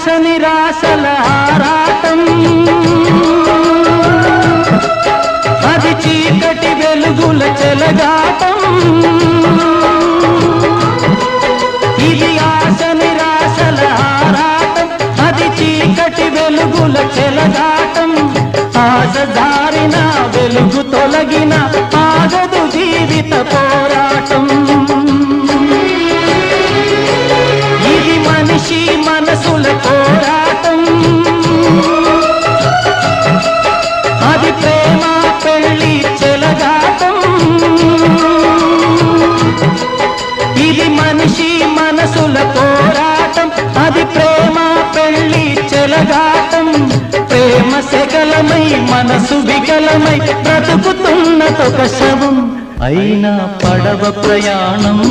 ఆశ నిరాశల ఆరాటం, అది చీకటి వెలుగుల చెలగాటం. ఇది ఆశ నిరాశల ఆరాటం, అది చీకటి వెలుగుల చెలగాటం. ఆశ దారిన వెలుగు తొలగిన ఆగదు జీవిత పోరాటం. ఇది మనిషి మనసుల పోరాటం, అది ప్రేమ పెళ్లి చెలగాటం. ఇది మనిషి మనసుల పోరాటం, అది ప్రేమ పెళ్లి చెలగాటం. ప్రేమ సెగలమై మనసు వికలమై బ్రతుకుతున్నదొక శవం, అయినా పడవ ప్రయాణం.